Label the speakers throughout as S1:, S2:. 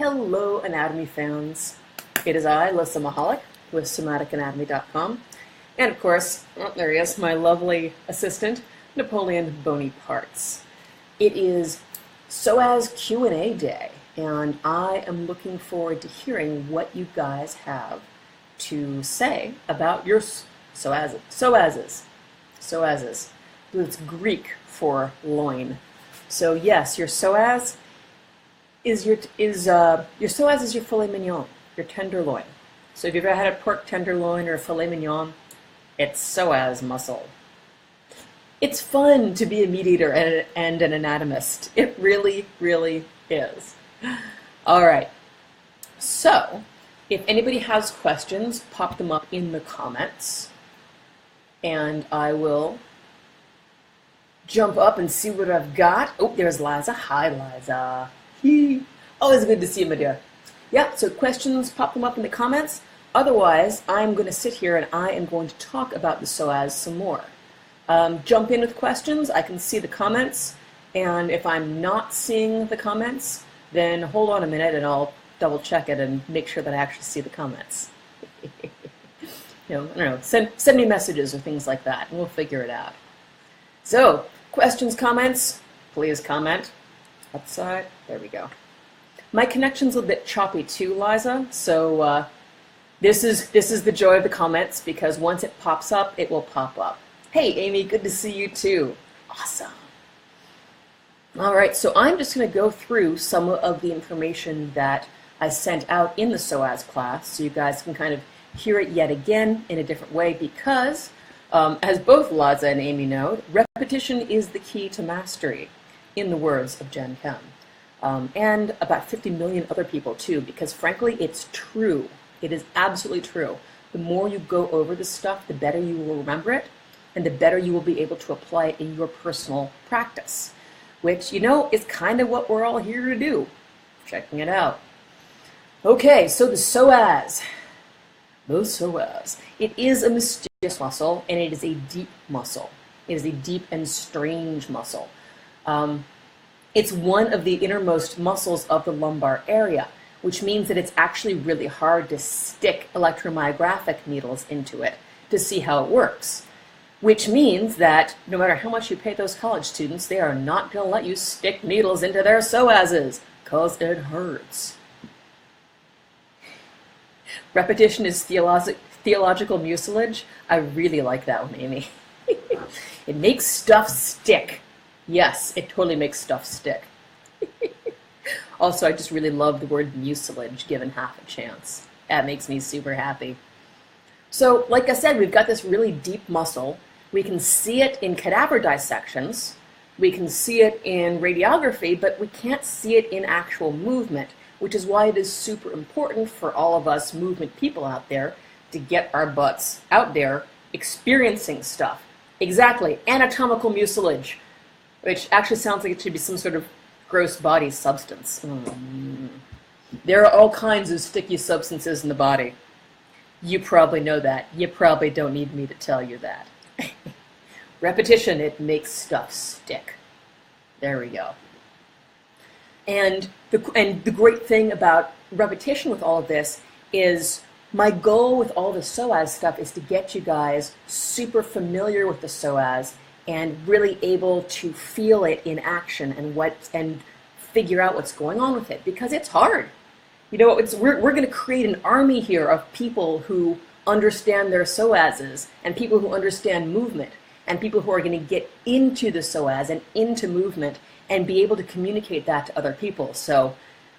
S1: Hello, anatomy fans. It is I, Lissa Mahalik, with somaticanatomy.com. And of course, there he is, my lovely assistant, Napoleon Bonapartes. It is Psoas Q&A day, and I am looking forward to hearing what you guys have to say about your psoases. It's Greek for loin. So yes, your psoas is your filet mignon, your tenderloin. So if you've ever had a pork tenderloin or a filet mignon, it's psoas muscle. It's fun to be a meat eater and an anatomist. It really, really is. All right. So if anybody has questions, pop them up in the comments, and I will jump up and see what I've got. Oh, there's Liza. Hi, Liza. Always good to see you, my dear. Yeah, so questions, pop them up in the comments. Otherwise, I'm going to sit here and I am going to talk about the psoas some more. Jump in with questions. I can see the comments, and if I'm not seeing the comments, then hold on a minute and I'll double check it and make sure that I actually see the comments. I don't know, send me messages or things like that, and we'll figure it out. So, questions, comments, please comment. Outside, there we go. My connection's a bit choppy too, Liza, so this is the joy of the comments, because once it pops up, it will pop up. Hey, Amy, good to see you too. Awesome. All right, so I'm just going to go through some of the information that I sent out in the psoas class, so you guys can kind of hear it yet again in a different way, because, as both Liza and Amy know, repetition is the key to mastery, in the words of Gen Chem. And about 50 million other people too, because frankly, it's true. It is absolutely true. The more you go over this stuff, the better you will remember it, and the better you will be able to apply it in your personal practice, which, is kind of what we're all here to do, checking it out. Okay, so the psoas. The psoas. It is a mysterious muscle, and it is a deep muscle. It is a deep and strange muscle. It's one of the innermost muscles of the lumbar area, which means that it's actually really hard to stick electromyographic needles into it to see how it works. Which means that no matter how much you pay those college students, they are not going to let you stick needles into their psoases, because it hurts. Repetition is theological mucilage. I really like that one, Amy. It makes stuff stick. Yes, it totally makes stuff stick. Also, I just really love the word mucilage given half a chance. That makes me super happy. So, like I said, we've got this really deep muscle. We can see it in cadaver dissections. We can see it in radiography, but we can't see it in actual movement, which is why it is super important for all of us movement people out there to get our butts out there experiencing stuff. Exactly, anatomical mucilage, which actually sounds like it should be some sort of gross body substance. There are all kinds of sticky substances in the body. You probably know that. You probably don't need me to tell you that. Repetition, it makes stuff stick. There we go. And the great thing about repetition with all of this is my goal with all the psoas stuff is to get you guys super familiar with the psoas and really able to feel it in action and figure out what's going on with it, because it's hard. We're going to create an army here of people who understand their psoases, and people who understand movement, and people who are going to get into the psoas and into movement and be able to communicate that to other people. So,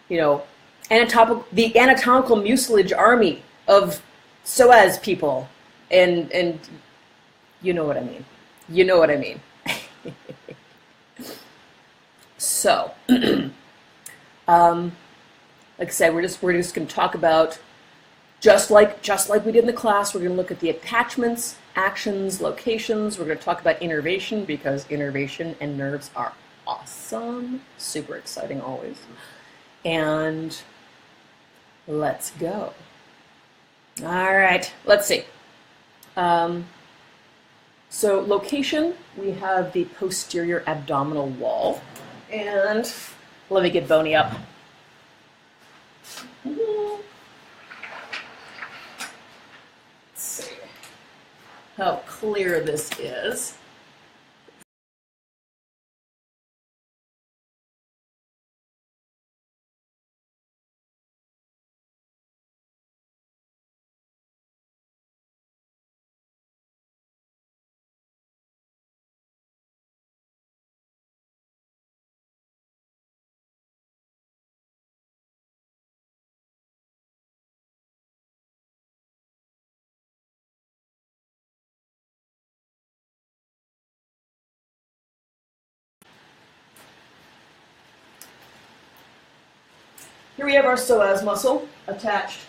S1: the anatomical mucilage army of psoas people, and you know what I mean. You know what I mean. So, like I said, we're just going to talk about, just like we did in the class, we're going to look at the attachments, actions, locations. We're going to talk about innervation, because innervation and nerves are awesome. Super exciting always. And let's go. All right, let's see. So location, we have the posterior abdominal wall. And let me get Boney up. how clear this is. Here we have our psoas muscle attached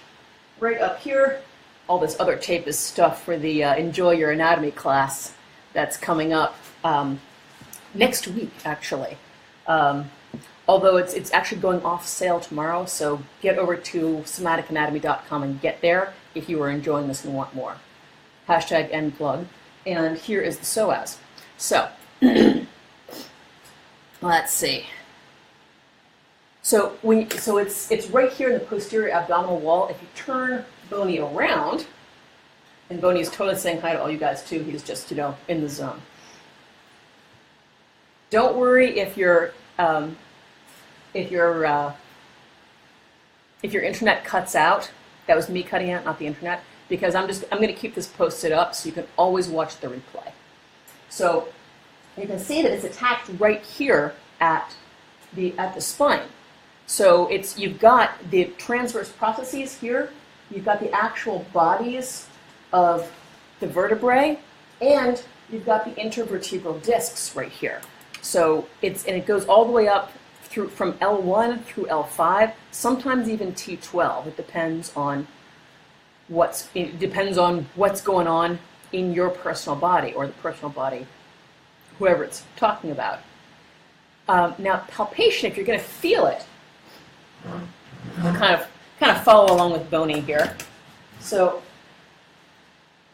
S1: right up here. All this other tape is stuff for the Enjoy Your Anatomy class that's coming up next week, actually. Although it's actually going off sale tomorrow, so get over to somaticanatomy.com and get there if you are enjoying this and want more. Hashtag end plug. And here is the psoas. So, let's see. So it's right here in the posterior abdominal wall. If you turn Boney around, and Boney is totally saying hi to all you guys too. He's just, you know, in the zone. Don't worry if your internet cuts out. That was me cutting out, not the internet, because I'm going to keep this posted up so you can always watch the replay. So you can see that it's attached right here at the spine. So you've got the transverse processes here, you've got the actual bodies of the vertebrae, and you've got the intervertebral discs right here. So it goes all the way up through from L1 through L5, sometimes even T12. It depends on what's going on in your personal body or the personal body, whoever it's talking about. Now, palpation, if you're going to feel it, kind of follow along with Boney here. So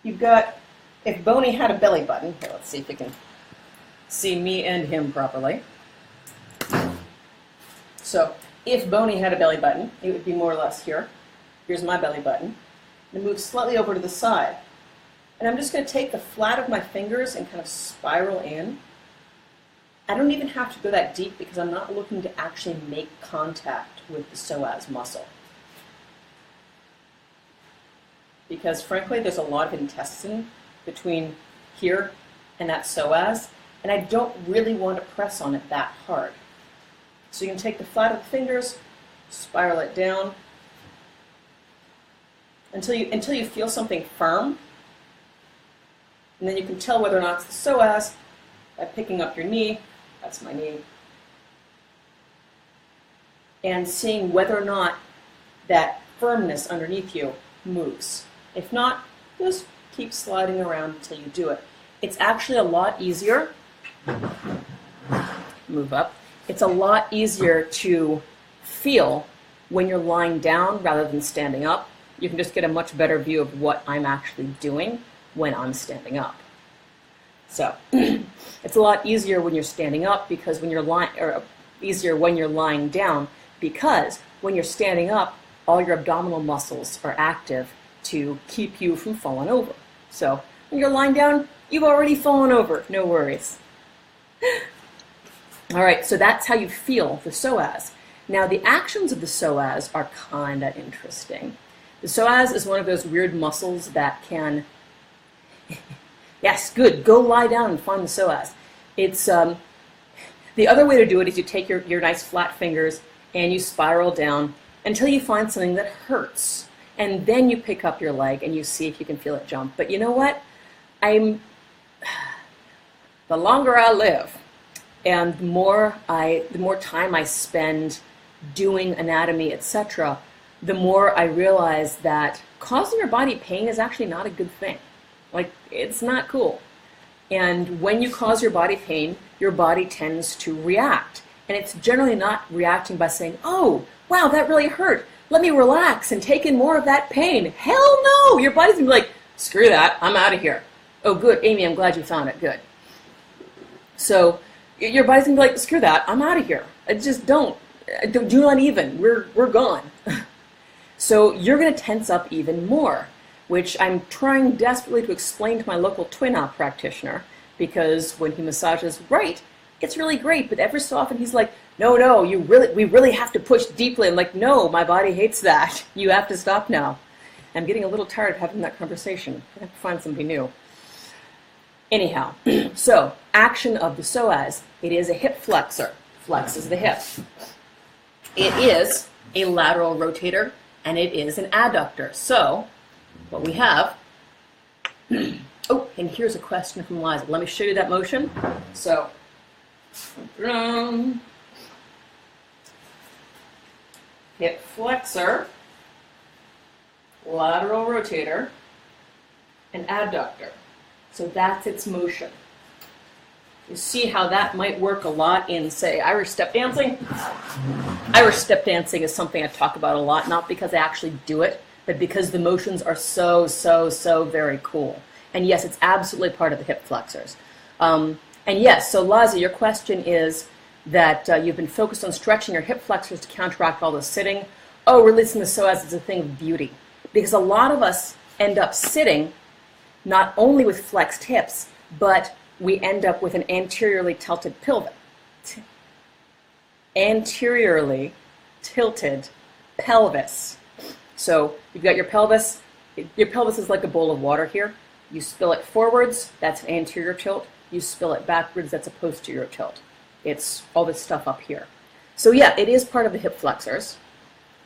S1: you've got, if Boney had a belly button, here, let's see if you can see me and him properly. So if Boney had a belly button, it would be more or less here. Here's my belly button. And move slightly over to the side. And I'm just going to take the flat of my fingers and kind of spiral in. I don't even have to go that deep because I'm not looking to actually make contact with the psoas muscle. Because frankly, there's a lot of intestine between here and that psoas, and I don't really want to press on it that hard. So you can take the flat of the fingers, spiral it down until you feel something firm, and then you can tell whether or not it's the psoas by picking up your knee. That's my knee. And seeing whether or not that firmness underneath you moves. If not, just keep sliding around until you do it. It's actually a lot easier. Move up. It's a lot easier to feel when you're lying down rather than standing up. You can just get a much better view of what I'm actually doing when I'm standing up. So it's a lot easier when you're standing up because when you're lying, or easier when you're lying down because when you're standing up, all your abdominal muscles are active to keep you from falling over. So when you're lying down, you've already fallen over. No worries. All right, so that's how you feel the psoas. Now the actions of the psoas are kind of interesting. The psoas is one of those weird muscles that can yes, good. Go lie down and find the psoas. It's the other way to do it is you take your nice flat fingers and you spiral down until you find something that hurts, and then you pick up your leg and you see if you can feel it jump. But you know what? The longer I live, and the more time I spend doing anatomy, etc., the more I realize that causing your body pain is actually not a good thing. Like, it's not cool. And when you cause your body pain, your body tends to react. And it's generally not reacting by saying, oh, wow, that really hurt. Let me relax and take in more of that pain. Hell no! Your body's going to be like, screw that, I'm out of here. Oh, good, Amy, I'm glad you found it. Good. So your body's going to be like, screw that, I'm out of here. Just don't. Do not even. We're gone. So you're going to tense up even more. which I'm trying desperately to explain to my local twin-op practitioner, because when he massages right, it's really great, but every so often he's like, no, we really have to push deeply. I'm like, no, my body hates that. You have to stop now. I'm getting a little tired of having that conversation. I have to find somebody new. Anyhow, so action of the psoas. It is a hip flexor. Flexes the hip. It is a lateral rotator, and it is an adductor. So what we have, oh, and here's a question from Liza. Let me show you that motion. So, hip flexor, lateral rotator, and adductor. So that's its motion. You see how that might work a lot in, say, Irish step dancing? Irish step dancing is something I talk about a lot, not because I actually do it, but because the motions are so very cool. And yes, it's absolutely part of the hip flexors. And yes, so Liza, your question is that you've been focused on stretching your hip flexors to counteract all the sitting. Oh, releasing the psoas is a thing of beauty. Because a lot of us end up sitting not only with flexed hips, but we end up with an anteriorly tilted pelvis. Anteriorly tilted pelvis. So you've got your pelvis. Your pelvis is like a bowl of water here. You spill it forwards, that's an anterior tilt. You spill it backwards, that's a posterior tilt. It's all this stuff up here. So yeah, it is part of the hip flexors.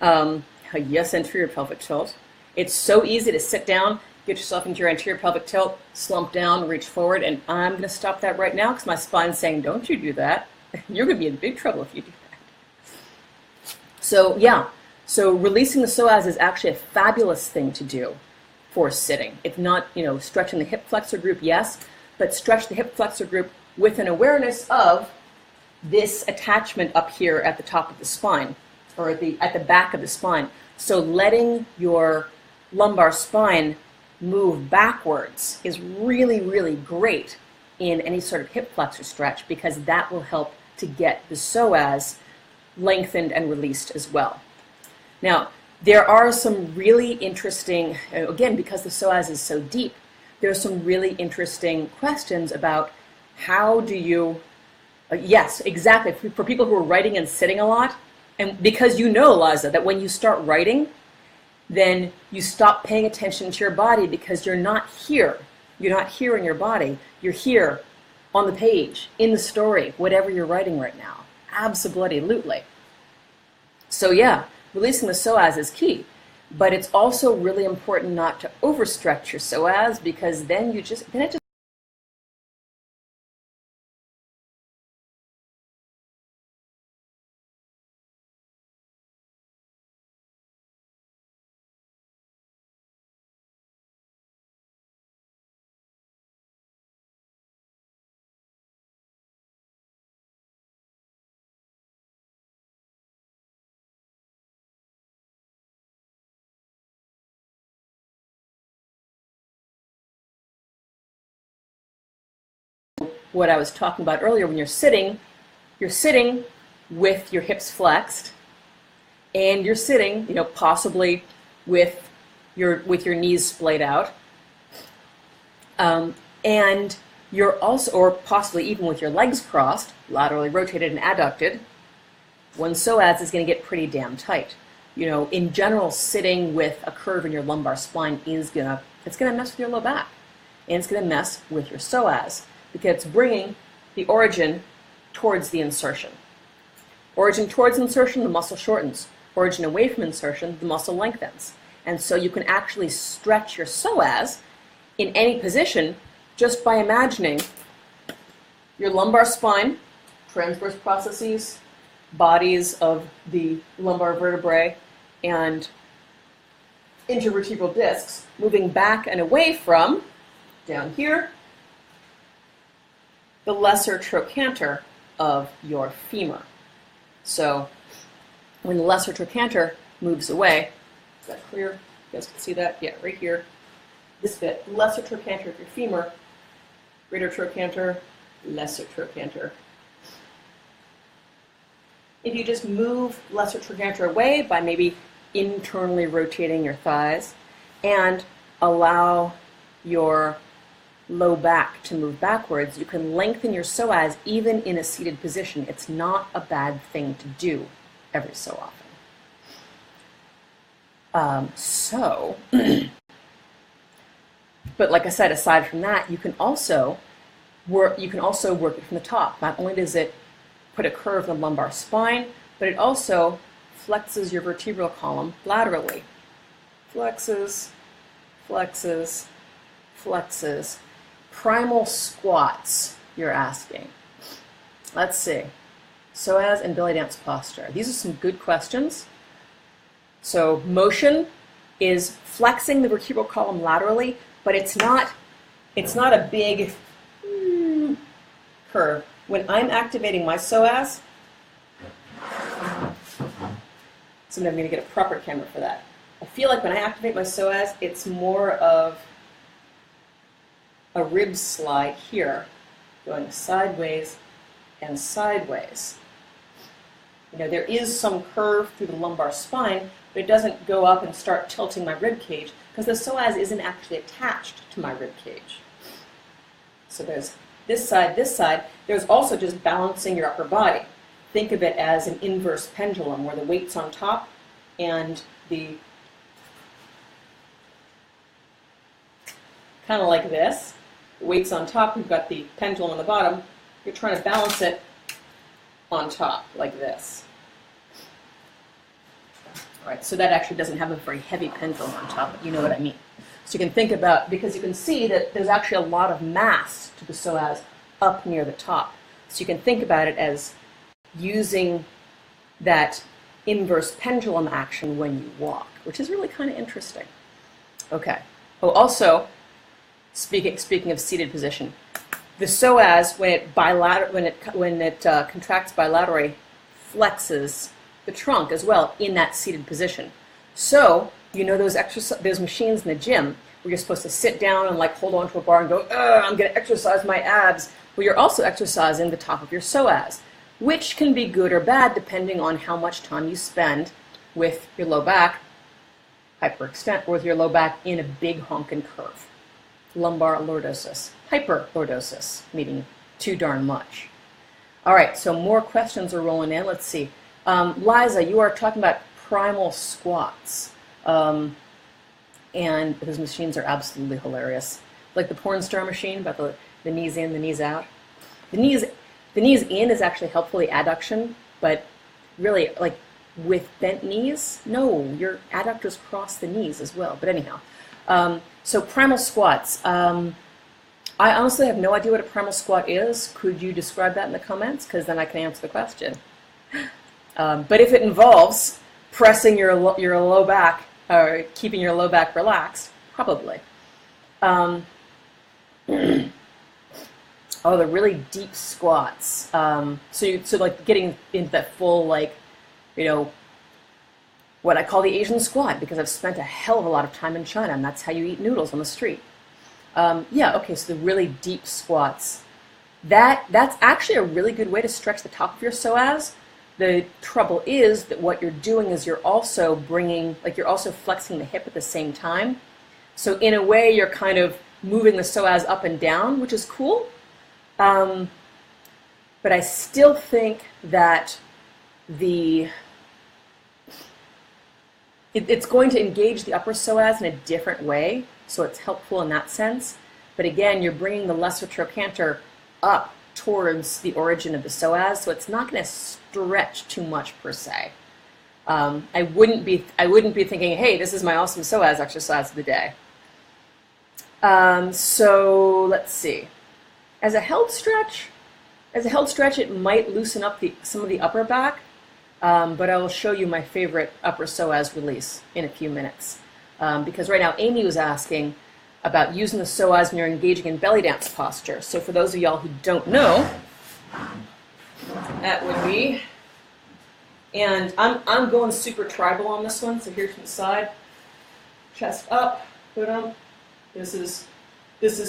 S1: Yes, anterior pelvic tilt. It's so easy to sit down, get yourself into your anterior pelvic tilt, slump down, reach forward, and I'm going to stop that right now because my spine's saying, don't you do that. You're going to be in big trouble if you do that. So yeah, so releasing the psoas is actually a fabulous thing to do for sitting. It's not, stretching the hip flexor group, yes, but stretch the hip flexor group with an awareness of this attachment up here at the top of the spine, or at the back of the spine. So letting your lumbar spine move backwards is really great in any sort of hip flexor stretch, because that will help to get the psoas lengthened and released as well. Now, there are some really interesting, again, because the psoas is so deep, there are some really interesting questions about how do you, yes, exactly, for people who are writing and sitting a lot, and because Liza, that when you start writing, then you stop paying attention to your body because you're not here. You're not here in your body. You're here on the page, in the story, whatever you're writing right now. Absolutely. So yeah, releasing the psoas is key. But it's also really important not to overstretch your psoas, because then it just what I was talking about earlier. When you're sitting with your hips flexed, and you're sitting, possibly with your knees splayed out, and you're also, or possibly even with your legs crossed, laterally rotated and adducted. One psoas is going to get pretty damn tight. In general, sitting with a curve in your lumbar spine it's going to mess with your low back, and it's going to mess with your psoas, because it's bringing the origin towards the insertion. Origin towards insertion, the muscle shortens. Origin away from insertion, the muscle lengthens. And so you can actually stretch your psoas in any position just by imagining your lumbar spine, transverse processes, bodies of the lumbar vertebrae, and intervertebral discs moving back and away from, down here, the lesser trochanter of your femur. So when the lesser trochanter moves away, is that clear? You guys can see that? Yeah, right here. This bit, lesser trochanter of your femur, greater trochanter, lesser trochanter. If you just move lesser trochanter away by maybe internally rotating your thighs, and allow your low back to move backwards, you can lengthen your psoas even in a seated position. It's not a bad thing to do every so often. But like I said, aside from that, you can also work it from the top. Not only does it put a curve in the lumbar spine, but it also flexes your vertebral column laterally. Flexes, flexes, flexes. Primal squats, you're asking. Let's see. Psoas and belly dance posture. These are some good questions. So motion is flexing the vertebral column laterally, but it's not a big curve. When I'm activating my psoas, so I'm going to get a proper camera for that. I feel like when I activate my psoas, it's more of a rib slide here, going sideways and sideways. You know, there is some curve through the lumbar spine, but it doesn't go up and start tilting my rib cage because the psoas isn't actually attached to my rib cage. So there's this side, this side. There's also just balancing your upper body. Think of it as an inverse pendulum where the weight's on top and the, kind of like this, the weight's on top, we've got the pendulum on the bottom. You're trying to balance it on top, like this. All right, so that actually doesn't have a very heavy pendulum on top, but you know what I mean. So you can think about, because you can see that there's actually a lot of mass to the psoas up near the top. So you can think about it as using that inverse pendulum action when you walk, which is really kind of interesting. Okay. Oh, also, speaking of seated position, the psoas, when it contracts bilaterally, flexes the trunk as well in that seated position. So you know those machines in the gym where you're supposed to sit down and like hold on to a bar and go, I'm going to exercise my abs. Well, you're also exercising the top of your psoas, which can be good or bad depending on how much time you spend with your low back hyperextend, or with your low back in a big honkin' curve. Lumbar lordosis. Hyperlordosis, meaning too darn much. All right, so more questions are rolling in. Let's see. Liza, you are talking about primal squats. And those machines are absolutely hilarious. Like the porn star machine about the knees in, the knees out. The knees in is actually helpful, the adduction, but really, like with bent knees, no, your adductors cross the knees as well. But anyhow, so primal squats. I honestly have no idea what a primal squat is. Could you describe that in the comments? Because then I can answer the question. But if it involves pressing your low back, or keeping your low back relaxed, probably. Oh, the really deep squats. So like getting into that full, like, you know, what I call the Asian squat, because I've spent a hell of a lot of time in China, and that's how you eat noodles on the street. Yeah, okay, so the really deep squats. That's actually a really good way to stretch the top of your psoas. The trouble is that what you're doing is you're also you're also flexing the hip at the same time. So in a way, you're kind of moving the psoas up and down, which is cool. But I still think that it's going to engage the upper psoas in a different way, so it's helpful in that sense. But again, you're bringing the lesser trochanter up towards the origin of the psoas, so it's not going to stretch too much per se. I wouldn't be thinking, hey, this is my awesome psoas exercise of the day. So let's see. As a held stretch, it might loosen up some of the upper back, but I will show you my favorite upper psoas release in a few minutes. Because right now Amy was asking about using the psoas when you're engaging in belly dance posture. So for those of y'all who don't know, that would be, and I'm going super tribal on this one, so here's from the side, chest up, boom. This is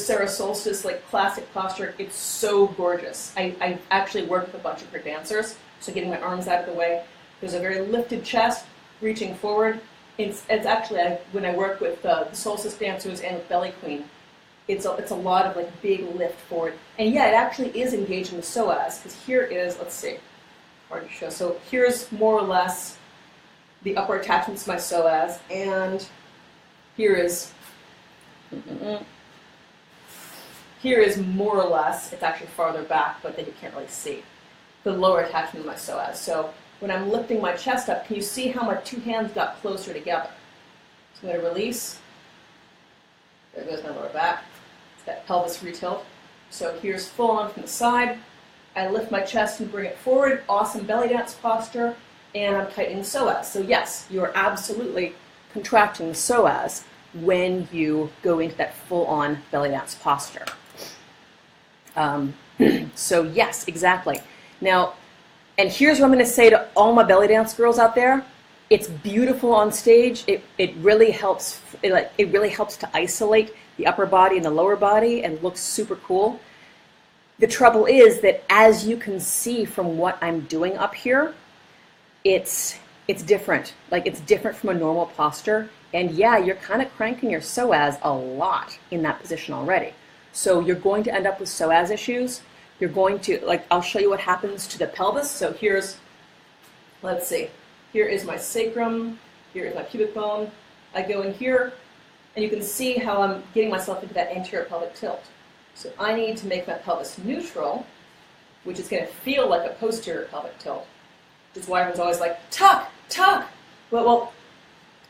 S1: Sarah Solstice, like classic posture. It's so gorgeous. I actually worked with a bunch of her dancers, so getting my arms out of the way. There's a very lifted chest, reaching forward, it's actually, when I work with the solstice dancers and with Belly Queen, it's a lot of like big lift forward. And yeah, it actually is engaging the psoas, because here is, let's see, hard to show. So here's more or less the upper attachments to my psoas, and here is more or less, it's actually farther back, but then you can't really see, the lower attachment of my psoas. So when I'm lifting my chest up, can you see how my two hands got closer together? So I'm going to release. There goes my lower back. It's that pelvis retilt. So here's full on from the side. I lift my chest and bring it forward. Awesome belly dance posture. And I'm tightening the psoas. So yes, you are absolutely contracting the psoas when you go into that full-on belly dance posture. So yes, exactly. Now, and here's what I'm going to say to all my belly dance girls out there. It's beautiful on stage. It really helps. It really helps to isolate the upper body and the lower body, and looks super cool. The trouble is that, as you can see from what I'm doing up here, it's different. Like, it's different from a normal posture. And yeah, you're kind of cranking your psoas a lot in that position already. So you're going to end up with psoas issues. You're going to, like, I'll show you what happens to the pelvis. So here's, let's see, here is my sacrum, here is my pubic bone. I go in here, and you can see how I'm getting myself into that anterior pelvic tilt. So I need to make my pelvis neutral, which is going to feel like a posterior pelvic tilt, which is why everyone's always like, tuck, tuck. Well,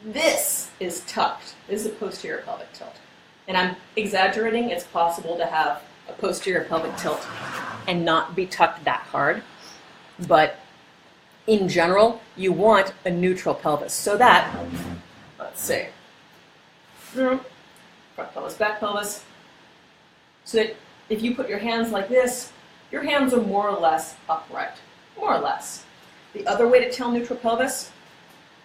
S1: this is tucked. This is a posterior pelvic tilt. And I'm exaggerating. It's possible to have a posterior pelvic tilt and not be tucked that hard. But in general, you want a neutral pelvis. So that, let's see, front pelvis, back pelvis. So that if you put your hands like this, your hands are more or less upright. More or less. The other way to tell neutral pelvis,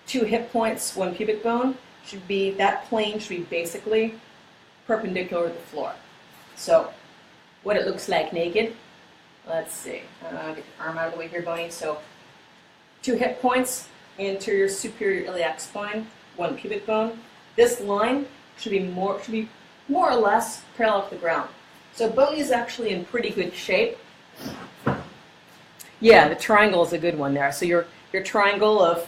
S1: 2 hip points, 1 pubic bone, should be, that plane should be basically perpendicular to the floor. So what it looks like naked, let's see, get the arm out of the way here, Bonnie. So 2 hip points, anterior superior iliac spine, 1 pubic bone. This line should be more or less parallel to the ground. So Bonnie is actually in pretty good shape. Yeah, the triangle is a good one there. So your triangle of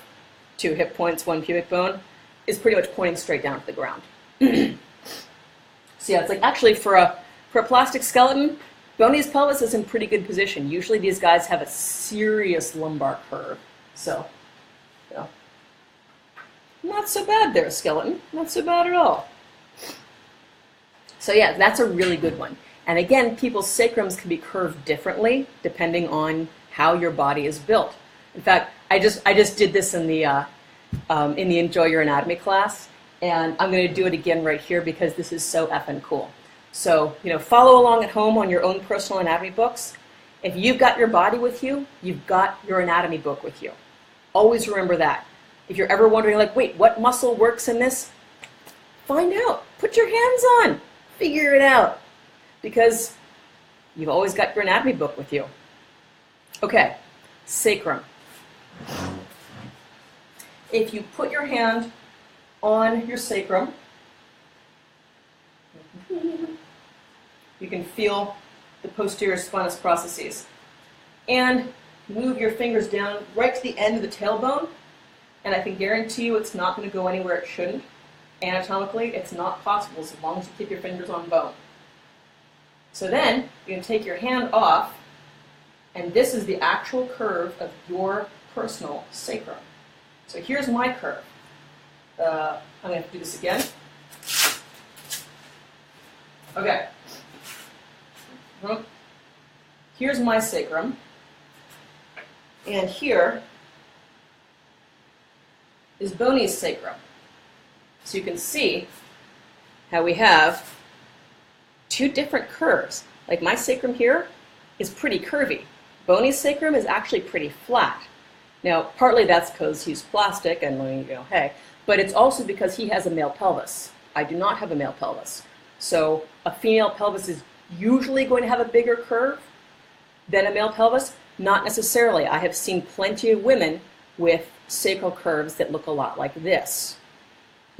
S1: 2 hip points, 1 pubic bone is pretty much pointing straight down to the ground. So yeah, it's like, actually for a plastic skeleton, Bonnie's pelvis is in pretty good position. Usually these guys have a serious lumbar curve. So, you know, not so bad there, skeleton. Not so bad at all. So yeah, that's a really good one. And again, people's sacrums can be curved differently depending on how your body is built. In fact, I just did this in the Enjoy Your Anatomy class, and I'm going to do it again right here because this is so effing cool. So, you know, follow along at home on your own personal anatomy books. If you've got your body with you, you've got your anatomy book with you. Always remember that. If you're ever wondering, like, wait, what muscle works in this? Find out. Put your hands on. Figure it out. Because you've always got your anatomy book with you. Okay, sacrum. If you put your hand on your sacrum, you can feel the posterior spinous processes. And move your fingers down right to the end of the tailbone, and I can guarantee you it's not going to go anywhere it shouldn't. Anatomically, it's not possible as long as you keep your fingers on bone. So then, you can take your hand off, and this is the actual curve of your personal sacrum. So here's my curve. I'm going to do this again. Okay. Here's my sacrum. And here is Boney's sacrum. So you can see how we have 2 different curves. Like my sacrum here is pretty curvy. Boney's sacrum is actually pretty flat. Now, partly that's because he's plastic and, you know, hey, but it's also because he has a male pelvis. I do not have a male pelvis. So a female pelvis is usually going to have a bigger curve than a male pelvis. Not necessarily. I have seen plenty of women with sacral curves that look a lot like this.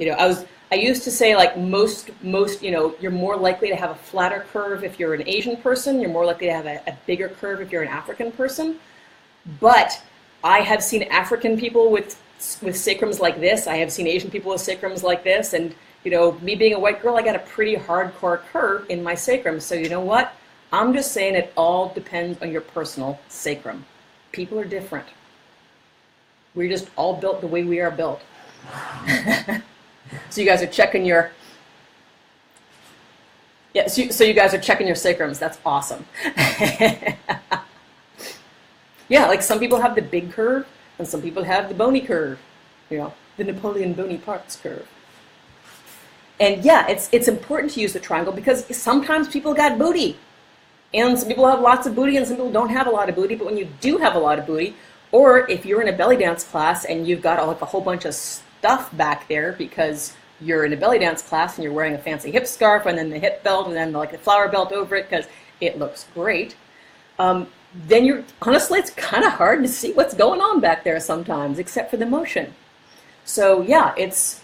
S1: I used to say like most, you're more likely to have a flatter curve if you're an Asian person. You're more likely to have a bigger curve if you're an African person. But I have seen African people with sacrums like this. I have seen Asian people with sacrums like this. And, me being a white girl, I got a pretty hardcore curve in my sacrum. So you know what? I'm just saying it all depends on your personal sacrum. People are different. We're just all built the way we are built. So you guys are checking your... Yeah, so you guys are checking your sacrums. That's awesome. Yeah, like some people have the big curve, and some people have the bony curve. The Napoleon bony parts curve. And yeah, it's important to use the triangle because sometimes people got booty. And some people have lots of booty and some people don't have a lot of booty. But when you do have a lot of booty, or if you're in a belly dance class and you've got like a whole bunch of stuff back there because you're in a belly dance class and you're wearing a fancy hip scarf and then the hip belt and then like the flower belt over it because it looks great, then honestly, it's kind of hard to see what's going on back there sometimes, except for the motion. So yeah, it's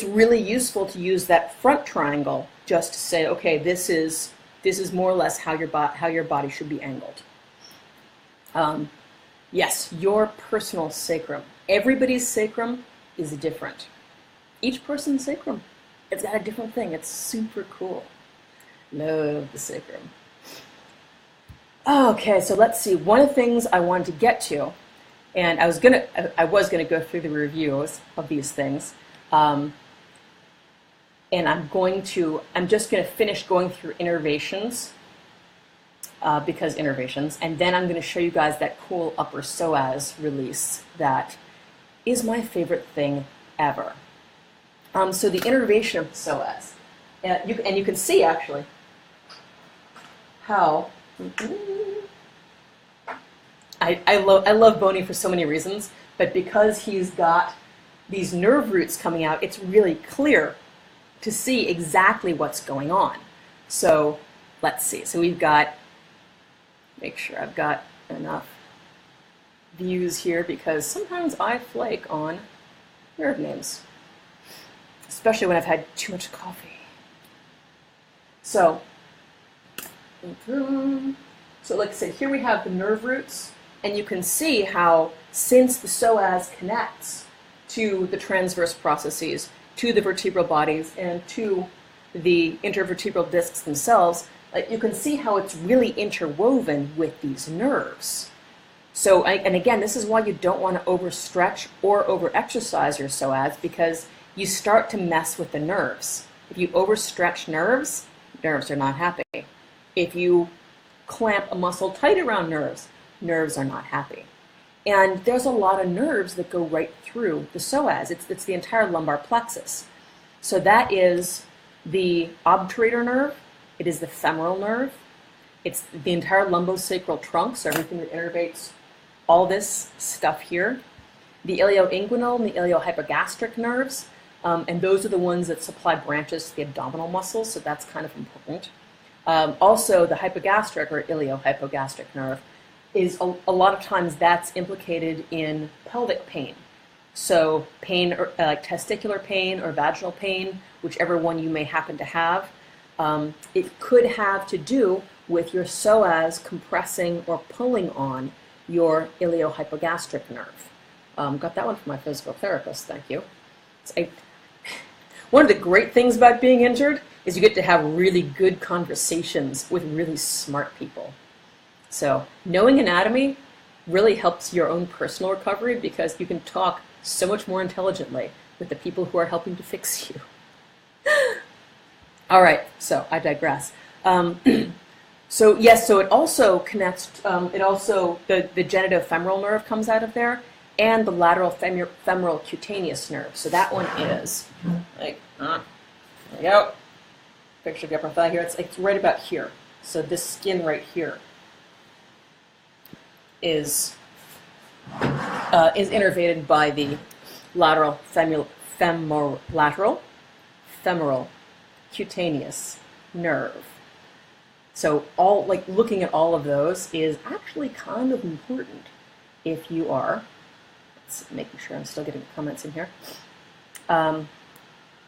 S1: really useful to use that front triangle just to say, okay, this is more or less how your body should be angled. Yes, your personal sacrum. Everybody's sacrum is different. Each person's sacrum, it's got a different thing. It's super cool. Love the sacrum. Okay, so let's see. One of the things I wanted to get to, and I was gonna go through the reviews of these things, and I'm just gonna finish going through innervations, because innervations, and then I'm gonna show you guys that cool upper psoas release that is my favorite thing ever. So the innervation of psoas, and you can see actually how. I love Boney for so many reasons, but because he's got these nerve roots coming out, it's really clear to see exactly what's going on. So let's see. So we've got, make sure I've got enough views here because sometimes I flake on nerve names, especially when I've had too much coffee. So like I said, here we have the nerve roots, and you can see how since the psoas connects to the transverse processes, to the vertebral bodies, and to the intervertebral discs themselves, you can see how it's really interwoven with these nerves. So, and again, this is why you don't want to overstretch or overexercise your psoas because you start to mess with the nerves. If you overstretch nerves, nerves are not happy. If you clamp a muscle tight around nerves, nerves are not happy. And there's a lot of nerves that go right through the psoas. It's the entire lumbar plexus. So that is the obturator nerve, it is the femoral nerve, it's the entire lumbosacral trunk, so everything that innervates all this stuff here, the ilioinguinal and the iliohypogastric nerves, and those are the ones that supply branches to the abdominal muscles, so that's kind of important. Also, the hypogastric or iliohypogastric nerve is a lot of times that's implicated in pelvic pain. So pain, like testicular pain or vaginal pain, whichever one you may happen to have, it could have to do with your psoas compressing or pulling on your iliohypogastric nerve. Got that one from my physical therapist, thank you. One of the great things about being injured is you get to have really good conversations with really smart people. So knowing anatomy really helps your own personal recovery because you can talk so much more intelligently with the people who are helping to fix you. All right, so I digress. So yes, so it also connects, the genitofemoral nerve comes out of there, and the lateral femoral cutaneous nerve. So that one is, there we go. Picture of the upper thigh here. It's right about here. So this skin right here is innervated by the lateral femoral cutaneous nerve. So looking at all of those is actually kind of important if you are, making sure I'm still getting comments in here.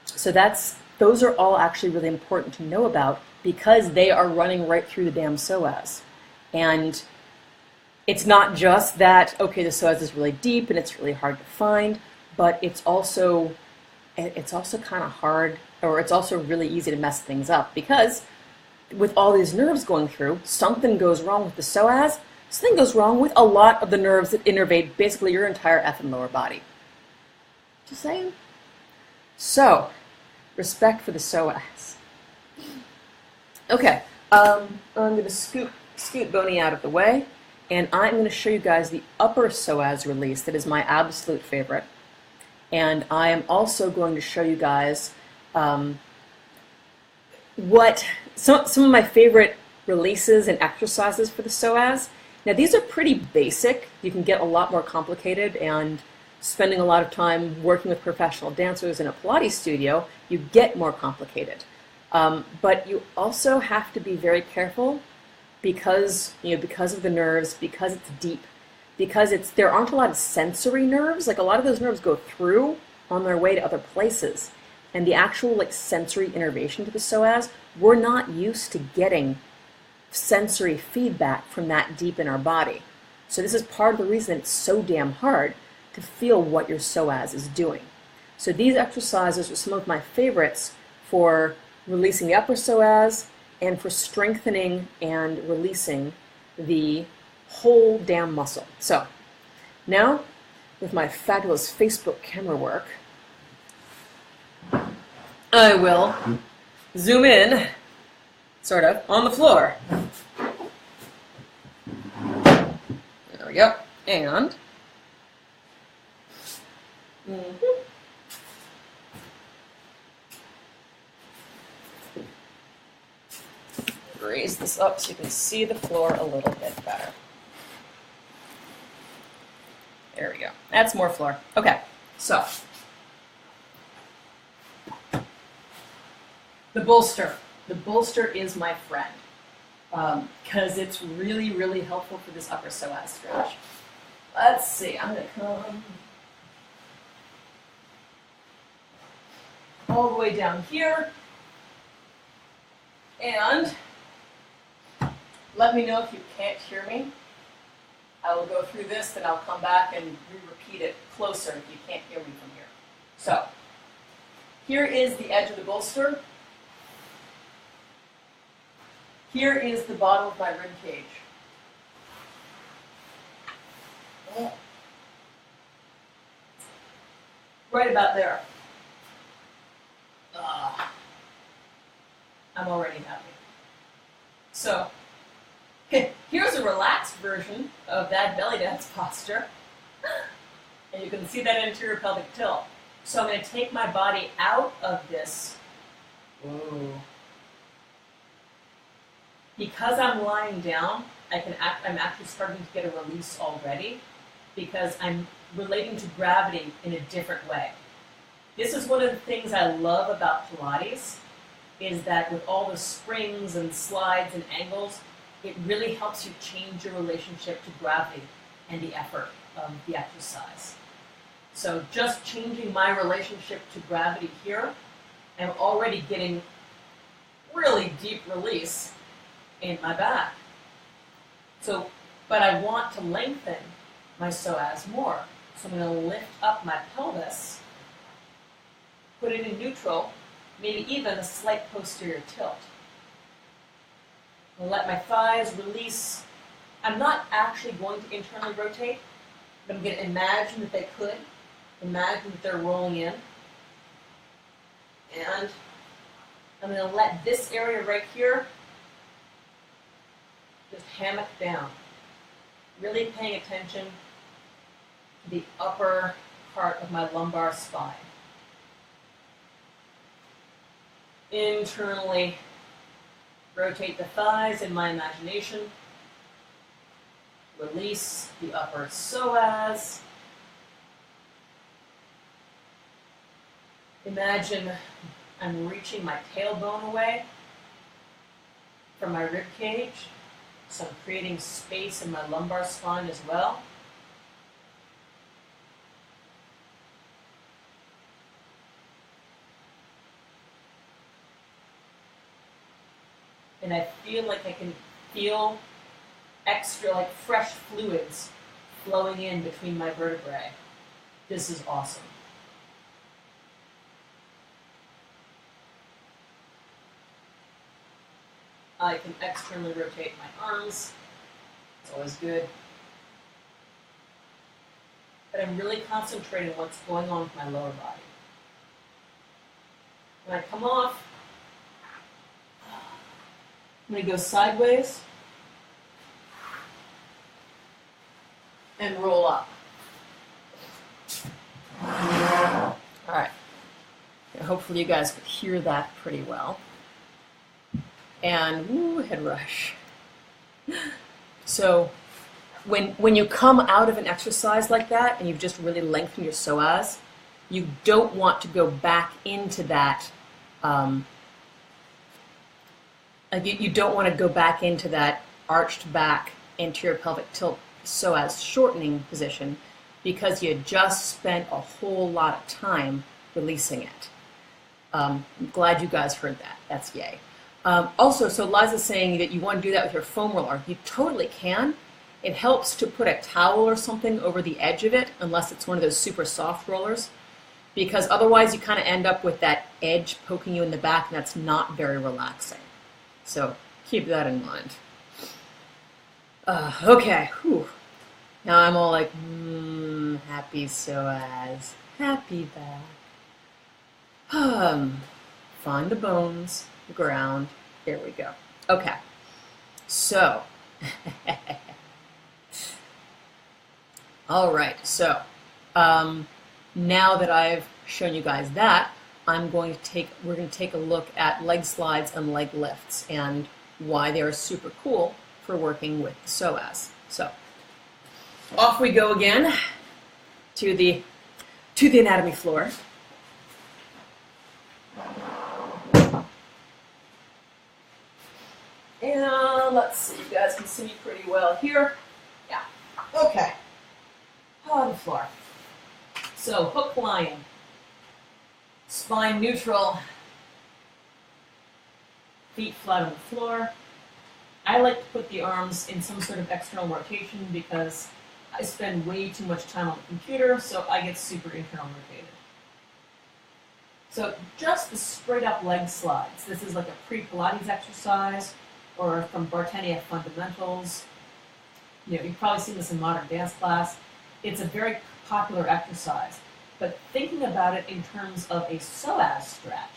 S1: So those are all actually really important to know about because they are running right through the damn psoas. And it's not just that, okay, the psoas is really deep and it's really hard to find, but it's also kind of hard, or it's also really easy to mess things up because with all these nerves going through, something goes wrong with the psoas, something goes wrong with a lot of the nerves that innervate basically your entire effing lower body. Just saying. So, respect for the psoas. Okay, I'm going to scoot Boney out of the way, and I'm going to show you guys the upper psoas release that is my absolute favorite. And I am also going to show you guys what some of my favorite releases and exercises for the psoas. Now these are pretty basic. You can get a lot more complicated, and spending a lot of time working with professional dancers in a Pilates studio, you get more complicated. But you also have to be very careful because of the nerves, because it's deep, because there aren't a lot of sensory nerves. Like a lot of those nerves go through on their way to other places. And the actual sensory innervation to the psoas, we're not used to getting sensory feedback from that deep in our body. So this is part of the reason it's so damn hard to feel what your psoas is doing. So these exercises are some of my favorites for releasing the upper psoas and for strengthening and releasing the whole damn muscle. So now, with my fabulous Facebook camera work, I will zoom in, sort of, on the floor. There we go. And raise this up so you can see the floor a little bit better. There we go. That's more floor. Okay, so the bolster. The bolster is my friend because it's really, really helpful for this upper psoas stretch. Let's see. I'm going to come all the way down here, and let me know if you can't hear me. I will go through this, then I'll come back and repeat it closer if you can't hear me from here. So, here is the edge of the bolster. Here is the bottom of my rib cage. Right about there. I'm already happy. So, here's a relaxed version of that belly dance posture. And you can see that anterior pelvic tilt. So I'm going to take my body out of this. Whoa. Because I'm lying down, I'm actually starting to get a release already because I'm relating to gravity in a different way. This is one of the things I love about Pilates, is that with all the springs and slides and angles, it really helps you change your relationship to gravity and the effort of the exercise. So just changing my relationship to gravity here, I'm already getting really deep release in my back. So, but I want to lengthen my psoas more. So I'm going to lift up my pelvis, put it in neutral, maybe even a slight posterior tilt. I'll let my thighs release. I'm not actually going to internally rotate, but I'm going to imagine that they could. Imagine that they're rolling in. And I'm going to let this area right here just hammock down. Really paying attention to the upper part of my lumbar spine. Internally rotate the thighs in my imagination. Release the upper psoas. Imagine I'm reaching my tailbone away from my rib cage. So I'm creating space in my lumbar spine as well. and I feel like I can feel extra, like fresh fluids flowing in between my vertebrae. This is awesome. I can externally rotate my arms. It's always good. But I'm really concentrating on what's going on with my lower body. When I come off, I'm going to go sideways and roll up. All right. Hopefully you guys could hear that pretty well. And woo, head rush. So when you come out of an exercise like that and you've just really lengthened your psoas, you don't want to go back into that. You don't want to go back into that arched back anterior pelvic tilt psoas shortening position because you just spent a whole lot of time releasing it. I'm glad you guys heard that. That's yay. Also, so Liza's saying that you want to do that with your foam roller. You totally can. It helps to put a towel or something over the edge of it, unless it's one of those super soft rollers, because otherwise you kind of end up with that edge poking you in the back, and that's not very relaxing. So keep that in mind. Okay, whew. Now I'm all like, happy psoas, happy back. Find the bones, the ground. There we go. Okay, so all right. So now that I've shown you guys that, we're going to take a look at leg slides and leg lifts and why they are super cool for working with the psoas. So off we go again to the anatomy floor. And let's see, you guys can see me pretty well here. Yeah, okay. On the floor. So hook lion, spine neutral, feet flat on the floor. I like to put the arms in some sort of external rotation because I spend way too much time on the computer, so I get super internal rotated. So just the straight up leg slides. This is like a pre-Pilates exercise or from Bartenia Fundamentals. You know, you've probably seen this in modern dance class. It's a very popular exercise, but thinking about it in terms of a psoas stretch,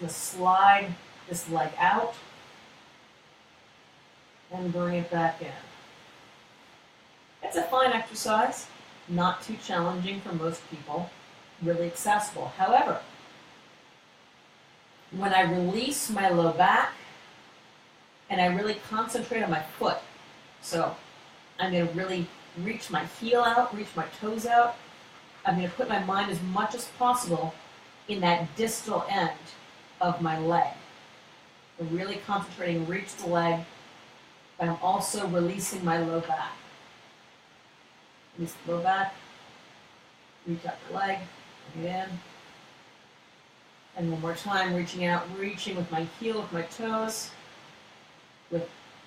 S1: so to slide this leg out and bring it back in. It's a fine exercise, not too challenging for most people, really accessible. However, when I release my low back and I really concentrate on my foot, so I'm going to really reach my heel out, reach my toes out. I'm going to put my mind as much as possible in that distal end of my leg. I'm really concentrating, reach the leg, but I'm also releasing my low back. Release the low back, reach out the leg, bring it in. And one more time, reaching out, reaching with my heel, with my toes,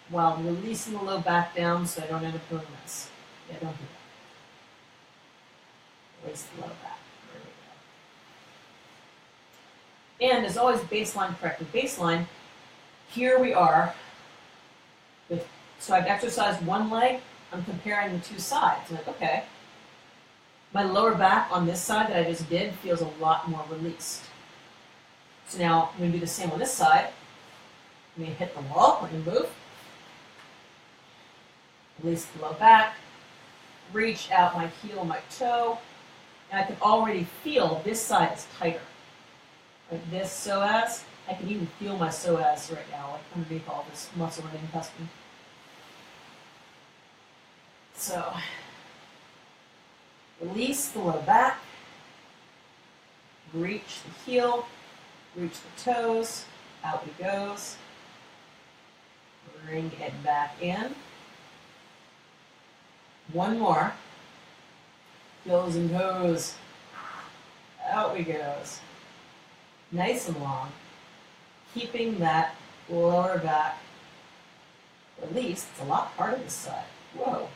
S1: while releasing the low back down so I don't end up doing this. Yeah, don't do that. Release the low back. There we go. And as always, baseline correctly. Baseline, here we are. So I've exercised one leg. I'm comparing the two sides. I'm like, okay, my lower back on this side that I just did feels a lot more released. So now I'm going to do the same on this side. I'm going to hit the wall. I'm going to move. Release the low back. Reach out my heel and my toe, and I can already feel this side is tighter. Like this psoas, I can even feel my psoas right now, like underneath all this muscle and intestine. So, release the low back, reach the heel, reach the toes, out it goes, bring it back in. One more. Heels and toes. Out we goes. Nice and long. Keeping that lower back, release. It's a lot harder this side. Whoa.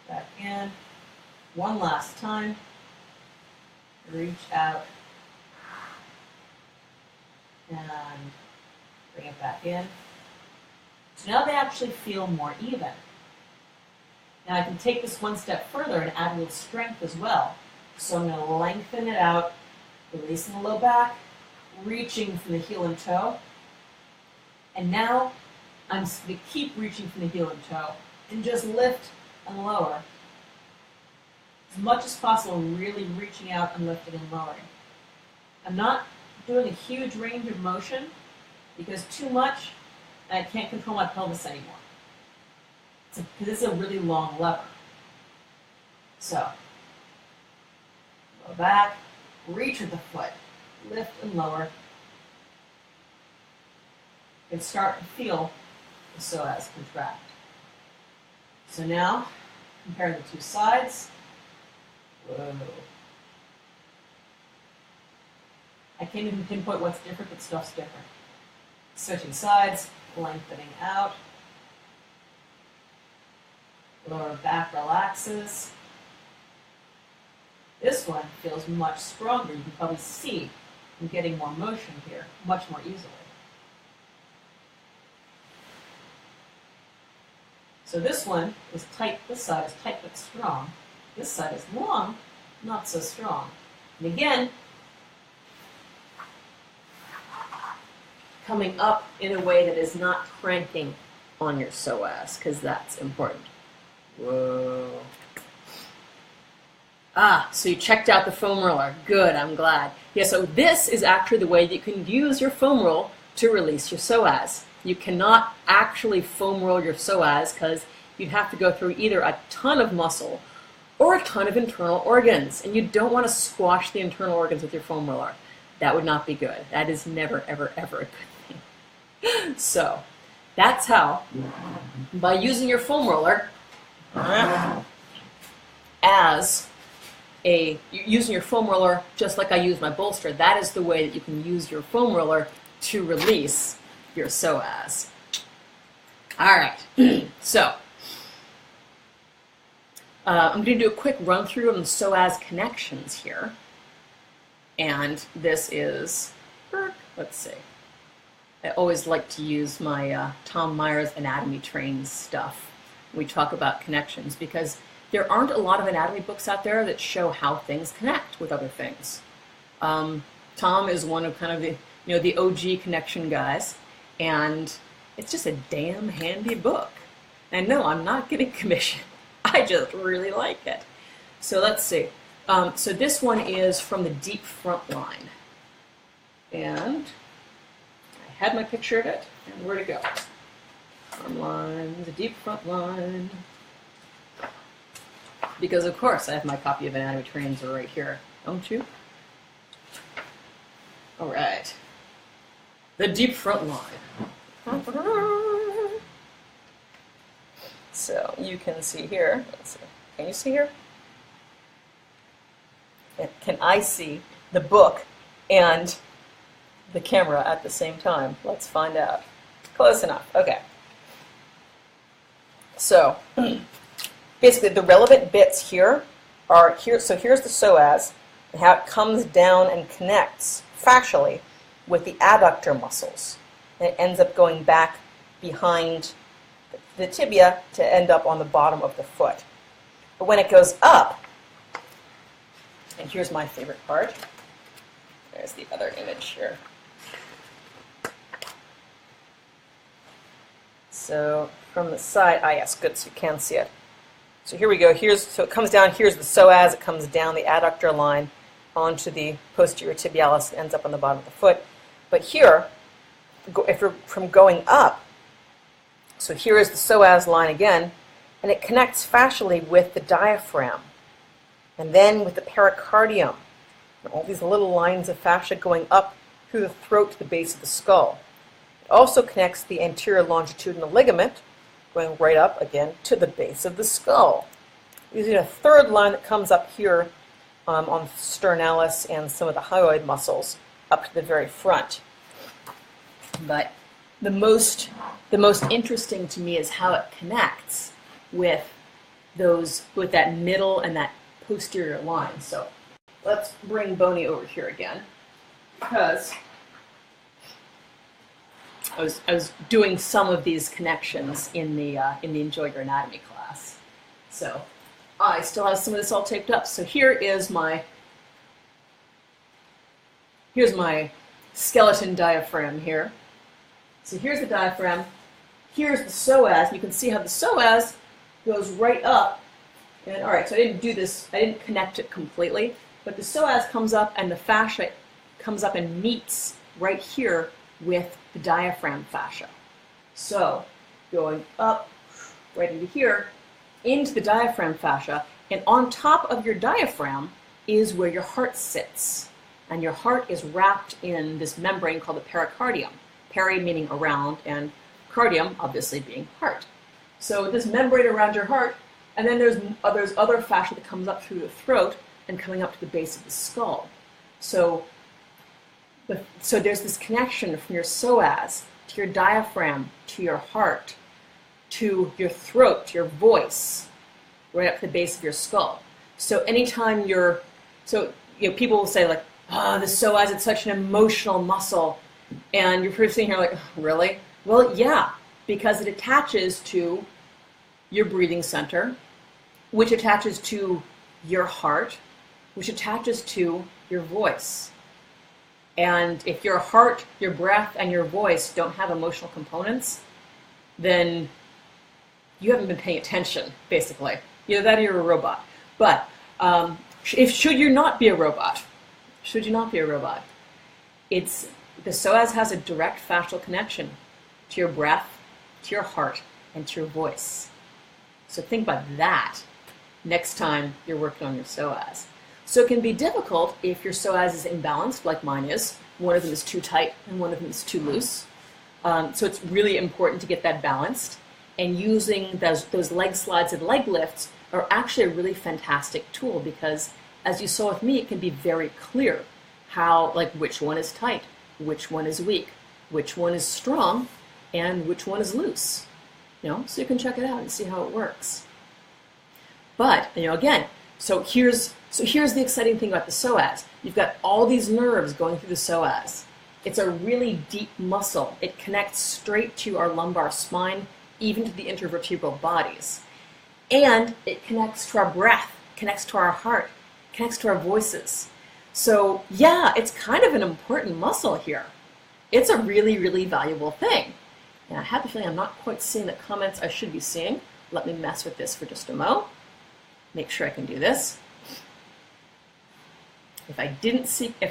S1: Back in. One last time. Reach out. And bring it back in. So now they actually feel more even. Now I can take this one step further and add a little strength as well. So I'm going to lengthen it out, releasing the low back, reaching from the heel and toe. And now I'm just going to keep reaching from the heel and toe and just lift and lower. As much as possible, really reaching out and lifting and lowering. I'm not doing a huge range of motion because too much, I can't control my pelvis anymore. Because this is a really long lever. So, go back, reach with the foot, lift and lower, and start to feel the psoas contract. So now, compare the two sides. Whoa. I can't even pinpoint what's different, but stuff's different. Switching sides, lengthening out. Lower back relaxes. This one feels much stronger. You can probably see I'm getting more motion here, much more easily. So this one is tight, this side is tight but strong. This side is long, not so strong. And again, coming up in a way that is not cranking on your psoas, because that's important. Whoa. Ah, so you checked out the foam roller. Good, I'm glad. Yeah, so this is actually the way that you can use your foam roll to release your psoas. You cannot actually foam roll your psoas because you'd have to go through either a ton of muscle or a ton of internal organs. And you don't want to squash the internal organs with your foam roller. That would not be good. That is never, ever, ever a good thing. So, that's how, by using your foam roller using your foam roller just like I use my bolster, that is the way that you can use your foam roller to release your psoas. All right, so I'm going to do a quick run through of the psoas connections here. And this is, let's see, I always like to use my Tom Myers Anatomy Trains stuff. We talk about connections because there aren't a lot of anatomy books out there that show how things connect with other things. Tom is one of kind of the OG connection guys, and it's just a damn handy book. And no, I'm not getting commission. I just really like it. So let's see. So this one is from the deep front line. And I had my picture of it, and where'd it go? Front line, the deep front line. Because of course I have my copy of Anatomy Trains right here, don't you? All right. The deep front line. So you can see here, let's see, can you see here? Can I see the book and the camera at the same time? Let's find out. Close enough, okay. So, basically the relevant bits here are here. So here's the psoas and how it comes down and connects fascially with the adductor muscles. And it ends up going back behind the tibia to end up on the bottom of the foot. But when it goes up, and here's my favorite part. There's the other image here. So from the side, yes, good, so you can see it. So here we go. So it comes down, here's the psoas, it comes down the adductor line onto the posterior tibialis and ends up on the bottom of the foot. But here, if you're from going up, so here is the psoas line again, and it connects fascially with the diaphragm, and then with the pericardium, and all these little lines of fascia going up through the throat to the base of the skull. It also connects the anterior longitudinal ligament, going right up again to the base of the skull. Using a third line that comes up here on sternalis and some of the hyoid muscles up to the very front. But the most interesting to me is how it connects with that middle and that posterior line. So let's bring Boney over here again, because I was doing some of these connections in the Enjoy Your Anatomy class. So I still have some of this all taped up. So here's my skeleton diaphragm here. So here's the diaphragm. Here's the psoas. You can see how the psoas goes right up. And all right, so I didn't do this. I didn't connect it completely, but the psoas comes up and the fascia comes up and meets right here with the diaphragm fascia. So going up right into here, into the diaphragm fascia, and on top of your diaphragm is where your heart sits. And your heart is wrapped in this membrane called the pericardium. Peri meaning around, and cardium obviously being heart. So this membrane around your heart, and then there's other fascia that comes up through the throat and coming up to the base of the skull. So there's this connection from your psoas to your diaphragm, to your heart, to your throat, to your voice, right up to the base of your skull. So anytime people will say like, oh, the psoas, it's such an emotional muscle. And you're sitting here like, really? Well, yeah, because it attaches to your breathing center, which attaches to your heart, which attaches to your voice. And if your heart, your breath, and your voice don't have emotional components, then you haven't been paying attention, basically. Either that or you're a robot. But should you not be a robot, the psoas has a direct fascial connection to your breath, to your heart, and to your voice. So think about that next time you're working on your psoas. So it can be difficult if your psoas is imbalanced, like mine is. One of them is too tight and one of them is too loose. So it's really important to get that balanced. And using those leg slides and leg lifts are actually a really fantastic tool, because as you saw with me, it can be very clear how, like, which one is tight, which one is weak, which one is strong, and which one is loose. So you can check it out and see how it works. But again, so here's the exciting thing about the psoas. You've got all these nerves going through the psoas. It's a really deep muscle. It connects straight to our lumbar spine, even to the intervertebral bodies. And it connects to our breath, connects to our heart, connects to our voices. So yeah, it's kind of an important muscle here. It's a really, really valuable thing. And I have the feeling I'm not quite seeing the comments I should be seeing. Let me mess with this for just a mo. Make sure I can do this. If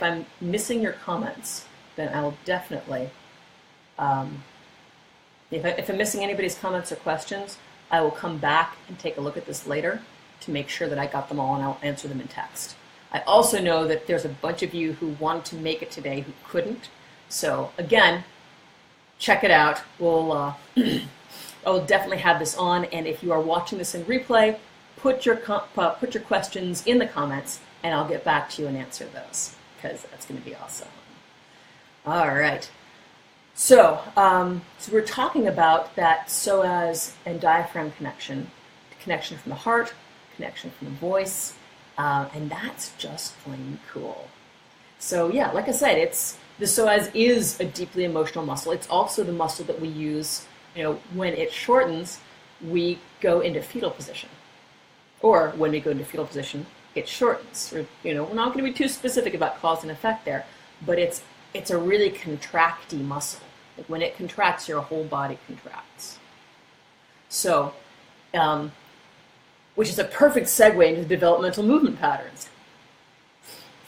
S1: I'm missing your comments, then I will definitely, if I'm missing anybody's comments or questions, I will come back and take a look at this later to make sure that I got them all, and I'll answer them in text. I also know that there's a bunch of you who wanted to make it today who couldn't. So again, check it out. I will definitely have this on, and if you are watching this in replay, put your questions in the comments, and I'll get back to you and answer those, because that's going to be awesome. All right. So we're talking about that psoas and diaphragm connection from the heart, connection from the voice, and that's just plain cool. So yeah, like I said, the psoas is a deeply emotional muscle. It's also the muscle that we use, when it shortens, we go into fetal position. Or when we go into fetal position, it shortens. We're not going to be too specific about cause and effect there, but it's a really contracty muscle. Like when it contracts, your whole body contracts. So, which is a perfect segue into the developmental movement patterns.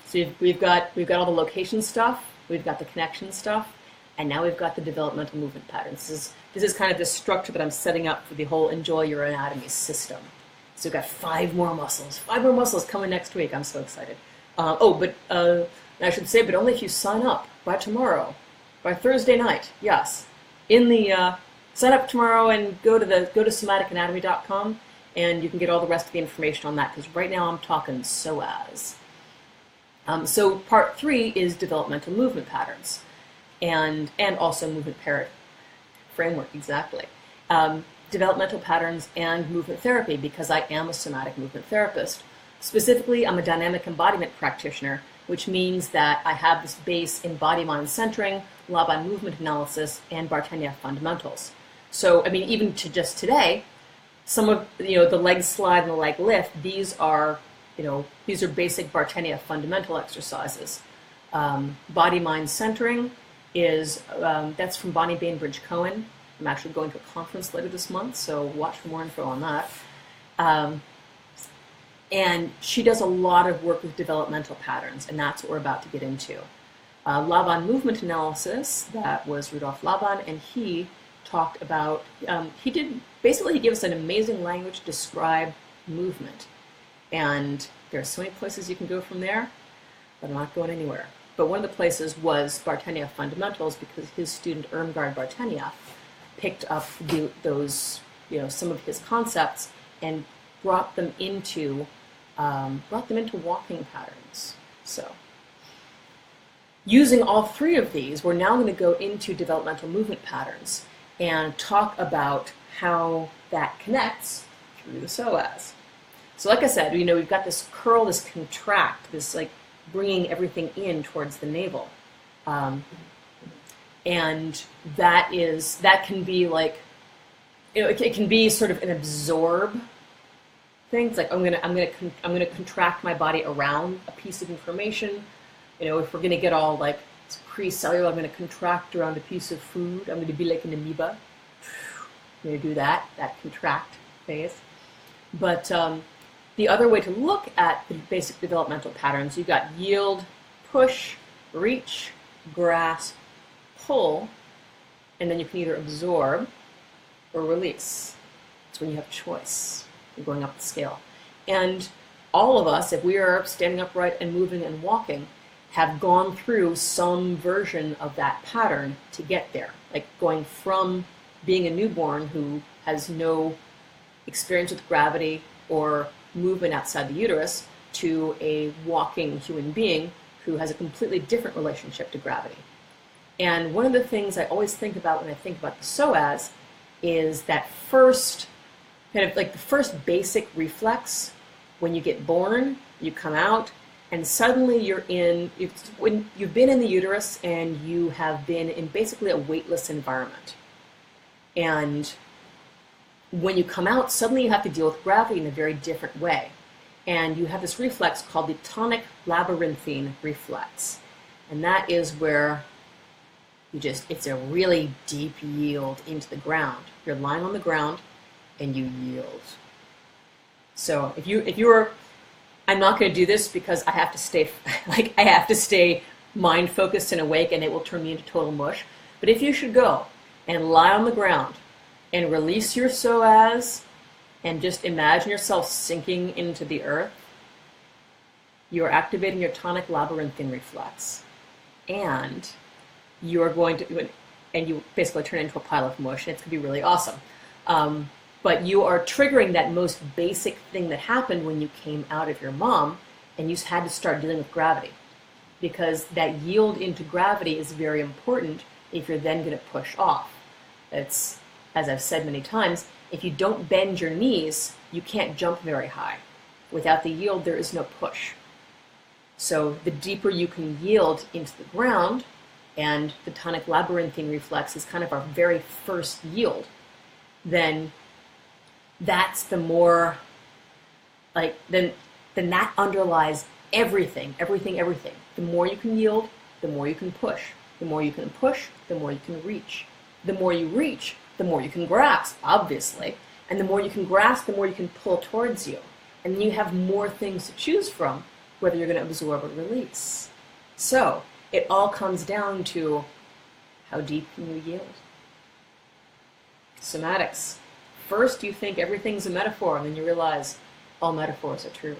S1: So we've got all the location stuff, we've got the connection stuff, and now we've got the developmental movement patterns. This is kind of the structure that I'm setting up for the whole Enjoy Your Anatomy system. So we've got 5 more muscles coming next week. I'm so excited. I should say, but only if you sign up by tomorrow, by Thursday night. Yes, sign up tomorrow and go to somaticanatomy.com, and you can get all the rest of the information on that. Because right now I'm talking psoas. So part 3 is developmental movement patterns, and also movement framework, exactly. Developmental patterns and movement therapy, because I am a somatic movement therapist. Specifically, I'm a dynamic embodiment practitioner, which means that I have this base in body-mind centering, Laban movement analysis, and Bartenia fundamentals. So, I mean, even to just today, some of, the leg slide and the leg lift, these are basic Bartenia fundamental exercises. Body-mind centering is, that's from Bonnie Bainbridge-Cohen. I'm actually going to a conference later this month, so watch for more info on that. And she does a lot of work with developmental patterns, and that's what we're about to get into. Laban movement analysis, that was Rudolf Laban, and he talked about, he gave us an amazing language to describe movement. And there are so many places you can go from there, but I'm not going anywhere. But one of the places was Bartenia fundamentals, because his student Irmgard Bartenia picked up those, some of his concepts and brought them into walking patterns. So, using all three of these, we're now going to go into developmental movement patterns and talk about how that connects through the psoas. So, like I said, we've got this curl, this contract, this like bringing everything in towards the navel. And that can be like, it can be sort of an absorb thing. It's like I'm gonna contract my body around a piece of information. If we're gonna get all like pre-cellular, I'm gonna contract around a piece of food. I'm gonna be like an amoeba. I'm gonna do that contract phase. But the other way to look at the basic developmental patterns, you've got yield, push, reach, grasp, pull, and then you can either absorb or release. It's when you have choice. You're going up the scale. And all of us, if we are standing upright and moving and walking, have gone through some version of that pattern to get there. Like going from being a newborn who has no experience with gravity or movement outside the uterus to a walking human being who has a completely different relationship to gravity. And one of the things I always think about when I think about the psoas is that first, kind of like the first basic reflex. When you get born, you come out, and suddenly when you've been in the uterus and you have been in basically a weightless environment. And when you come out, suddenly you have to deal with gravity in a very different way. And you have this reflex called the Tonic Labyrinthian reflex. And that is where it's a really deep yield into the ground. You're lying on the ground and you yield. So if you were, I'm not going to do this because I have to stay mind focused and awake, and it will turn me into total mush. But if you should go and lie on the ground and release your psoas and just imagine yourself sinking into the earth, you are activating your tonic labyrinthian reflex. And you are going to, and you basically turn into a pile of mush, and it's going to be really awesome. But you are triggering that most basic thing that happened when you came out of your mom, and you had to start dealing with gravity. Because that yield into gravity is very important if you're then going to push off. It's, as I've said many times, if you don't bend your knees, you can't jump very high. Without the yield, there is no push. So the deeper you can yield into the ground, and the tonic labyrinthian reflex is kind of our very first yield, then that's the more, like, then that underlies everything. The more you can yield, the more you can push. The more you can push, the more you can reach. The more you reach, the more you can grasp, obviously. And the more you can grasp, the more you can pull towards you. And then you have more things to choose from, whether you're going to absorb or release. So it all comes down to how deep can you yield. Somatics. First you think everything's a metaphor, and then you realize all metaphors are true.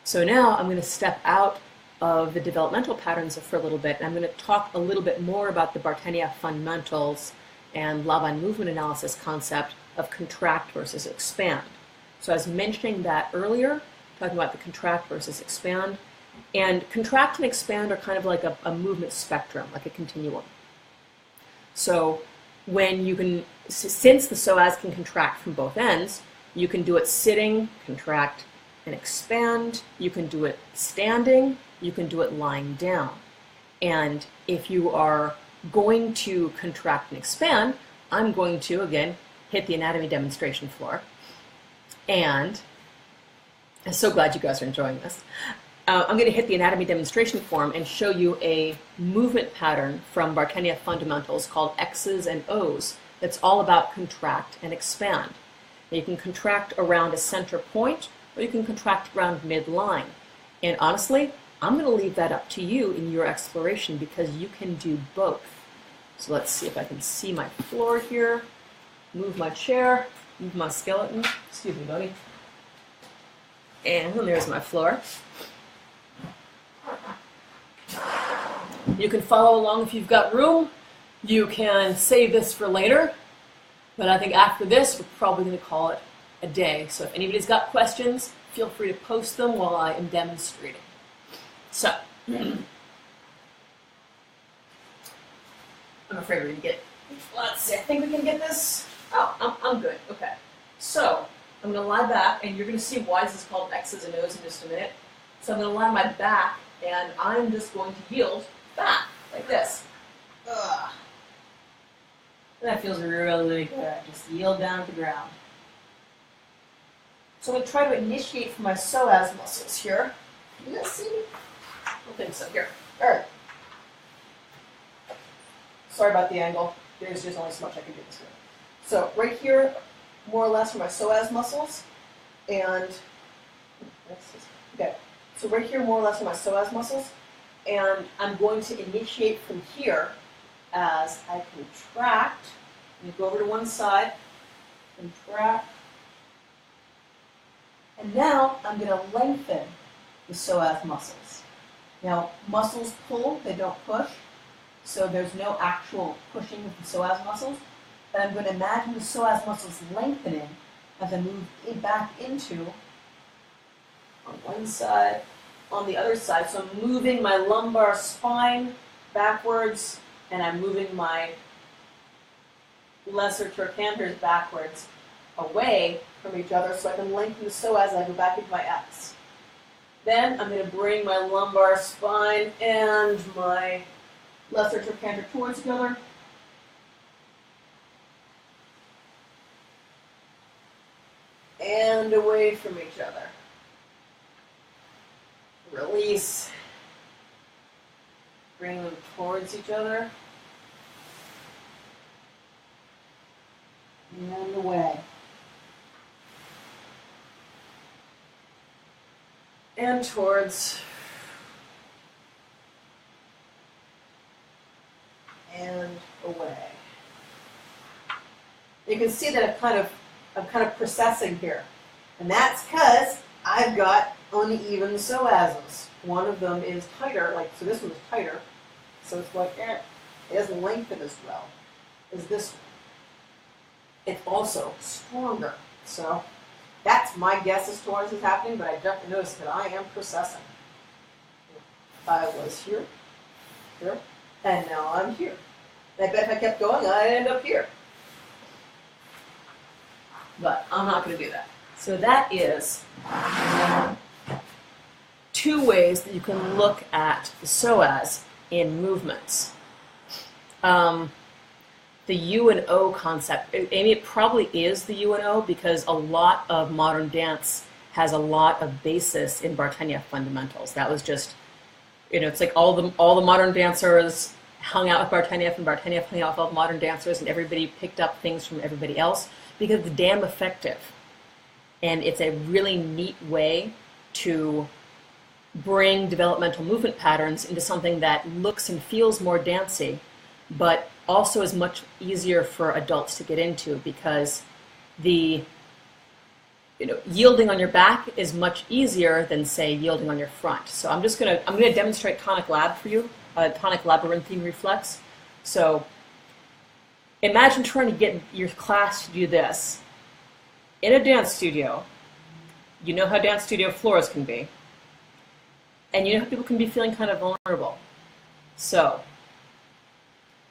S1: So now I'm going to step out of the developmental patterns for a little bit, and I'm going to talk a little bit more about the Bartenia fundamentals and Laban movement analysis concept of contract versus expand. So I was mentioning that earlier, talking about the contract versus expand. And contract and expand are kind of like a movement spectrum, like a continuum. So when you can, since the psoas can contract from both ends, you can do it sitting, contract and expand. You can do it standing. You can do it lying down. And if you are going to contract and expand, I'm going to, again, hit the anatomy demonstration floor. And I'm so glad you guys are enjoying this. I'm going to hit the anatomy demonstration form and show you a movement pattern from Bartenia Fundamentals called X's and O's that's all about contract and expand. Now, you can contract around a center point, or you can contract around midline. And honestly, I'm going to leave that up to you in your exploration because you can do both. So let's see if I can see my floor here. Move my chair, move my skeleton. Excuse me, buddy. And there's my floor. You can follow along if you've got room. You can save this for later. But I think after this, we're probably going to call it a day. So if anybody's got questions, feel free to post them while I am demonstrating. So, I'm afraid we're going to get, let's see, I think we can get this. Oh, I'm good. Okay. So, I'm going to lie back, and you're going to see why this is called X's and O's in just a minute. So I'm going to lie my back, and I'm just going to yield back, like this. Ugh. And that feels really good. Just yield down to the ground. So I'm going to try to initiate from my psoas muscles here. You guys see me? I don't think so. Here. All right. Sorry about the angle. There's just only so much I can do this with. So right here, more or less for my psoas muscles, and okay. So right here, more or less for my psoas muscles, and I'm going to initiate from here as I contract. I'm going to go over to one side, contract, and now I'm going to lengthen the psoas muscles. Now, muscles pull, they don't push, so there's no actual pushing of the psoas muscles. But I'm going to imagine the psoas muscles lengthening as I move back into on one side, on the other side. So I'm moving my lumbar spine backwards, and I'm moving my lesser trochanters backwards away from each other so I can lengthen the psoas as I go back into my X. Then I'm going to bring my lumbar spine and my lesser trochanter towards each other. And away from each other. Release. Bring them towards each other. And away. And towards. And away. You can see that I'm kind of processing here. And that's because I've got uneven psoasms. One of them is tighter, like, so this one is tighter. So it's like, it doesn't lengthen as well as this one. It's also stronger. So that's my guess as to why this is happening, but I definitely noticed that I am processing. I was here, here, and now I'm here. And I bet if I kept going, I'd end up here. But I'm not going to do that. So that is two ways that you can look at the psoas in movements. The U and O concept, Amy, it probably is the U and O because a lot of modern dance has a lot of basis in Bartenia Fundamentals. That was just, it's like all the modern dancers hung out with Bartenia, and Bartenia hung out with all the modern dancers, and everybody picked up things from everybody else because it's damn effective. And it's a really neat way to bring developmental movement patterns into something that looks and feels more dancey, but also is much easier for adults to get into because the yielding on your back is much easier than, say, yielding on your front. So I'm going to demonstrate Tonic Lab for you, Tonic Labyrinthian Reflex. So imagine trying to get your class to do this in a dance studio. You know how dance studio floors can be. And you know how people can be feeling kind of vulnerable. So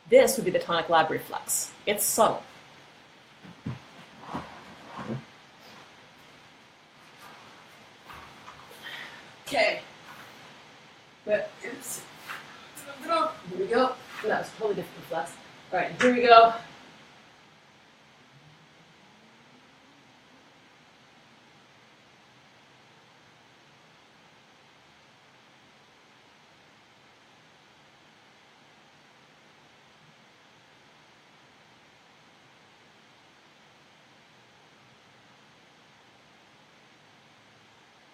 S1: this would be the tonic lab reflex. It's subtle. Okay. But, oops. Here we go. That was a totally different reflex. All right, here we go.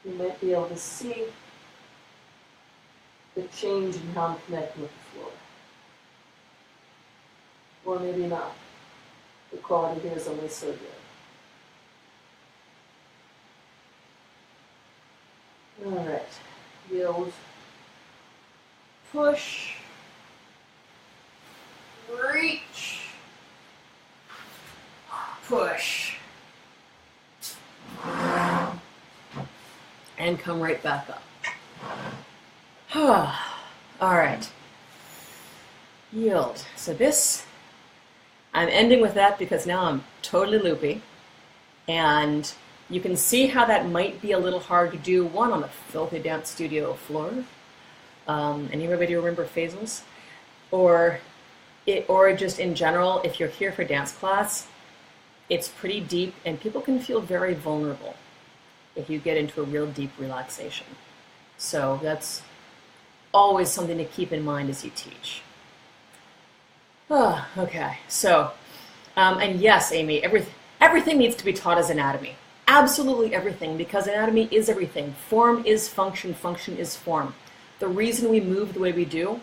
S1: You might be able to see the change in how I'm connecting with the floor. Or maybe not. The quality here is only so good. All right. Yield. Push. Reach. Push. And come right back up. All right. Yield. So this, I'm ending with that because now I'm totally loopy. And you can see how that might be a little hard to do, one, on the filthy dance studio floor. Anybody remember phasals? Or just in general, if you're here for dance class, it's pretty deep and people can feel very vulnerable if you get into a real deep relaxation. So that's always something to keep in mind as you teach. Okay, so, and yes, Amy, everything needs to be taught as anatomy. Absolutely everything, because anatomy is everything. Form is function, function is form. The reason we move the way we do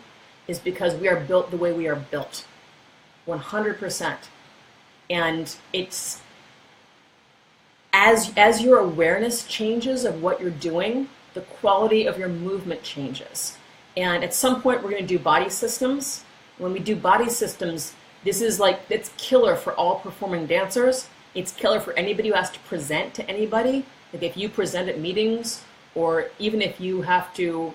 S1: is because we are built the way we are built. 100%. And it's, as your awareness changes of what you're doing, the quality of your movement changes. And at some point we're going to do body systems. When we do body systems, this is like, it's killer for all performing dancers. It's killer for anybody who has to present to anybody. Like if you present at meetings, or even if you have to,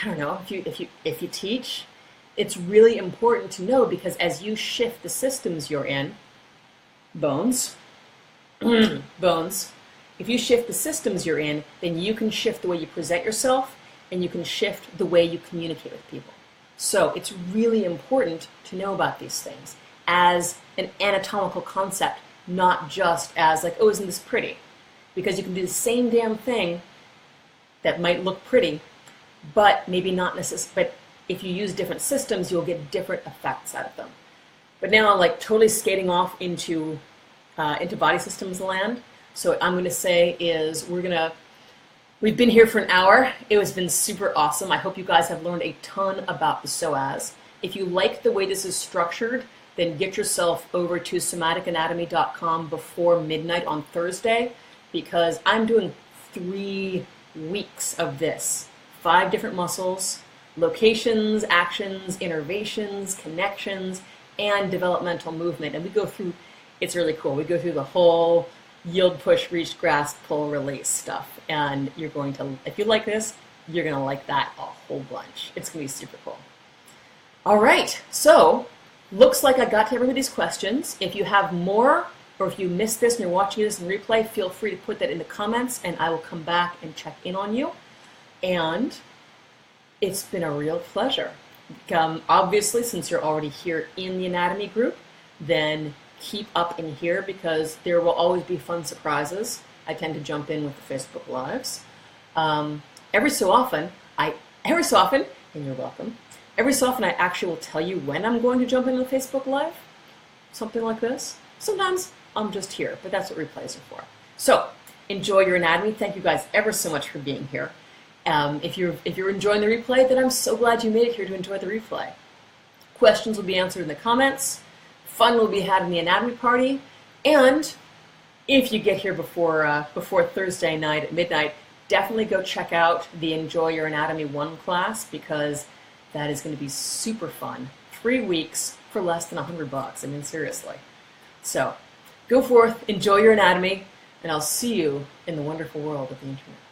S1: I don't know, if you teach, it's really important to know, because as you shift the systems you're in, bones, if you shift the systems you're in, then you can shift the way you present yourself, and you can shift the way you communicate with people. So it's really important to know about these things as an anatomical concept, not just as like, oh, isn't this pretty? Because you can do the same damn thing that might look pretty, but maybe not necessarily, but if you use different systems, you'll get different effects out of them. But now, like, totally skating off into body systems land. So what I'm going to say is we've been here for an hour. It has been super awesome. I hope you guys have learned a ton about the Psoas. If you like the way this is structured, then get yourself over to somaticanatomy.com before midnight on Thursday, because I'm doing 3 weeks of this. 5 different muscles, locations, actions, innervations, connections, and developmental movement. And we go through, it's really cool. We go through the whole yield, push, reach, grasp, pull, release stuff. And you're going to, if you like this, you're going to like that a whole bunch. It's going to be super cool. All right, so looks like I got to everybody's questions. If you have more, or if you missed this and you're watching this in replay, feel free to put that in the comments and I will come back and check in on you. And it's been a real pleasure. Obviously, since you're already here in the anatomy group, then keep up in here, because there will always be fun surprises. I tend to jump in with the Facebook Lives. Every so often, and you're welcome, every so often I actually will tell you when I'm going to jump into the Facebook Live. Something like this. Sometimes I'm just here, but that's what replays are for. So, enjoy your anatomy. Thank you guys ever so much for being here. If you're enjoying the replay, then I'm so glad you made it here to enjoy the replay. Questions will be answered in the comments. Fun will be had in the anatomy party. And if you get here before Thursday night at midnight, definitely go check out the Enjoy Your Anatomy 1 class, because that is going to be super fun. 3 weeks for less than $100. I mean, seriously. So, go forth, enjoy your anatomy, and I'll see you in the wonderful world of the internet.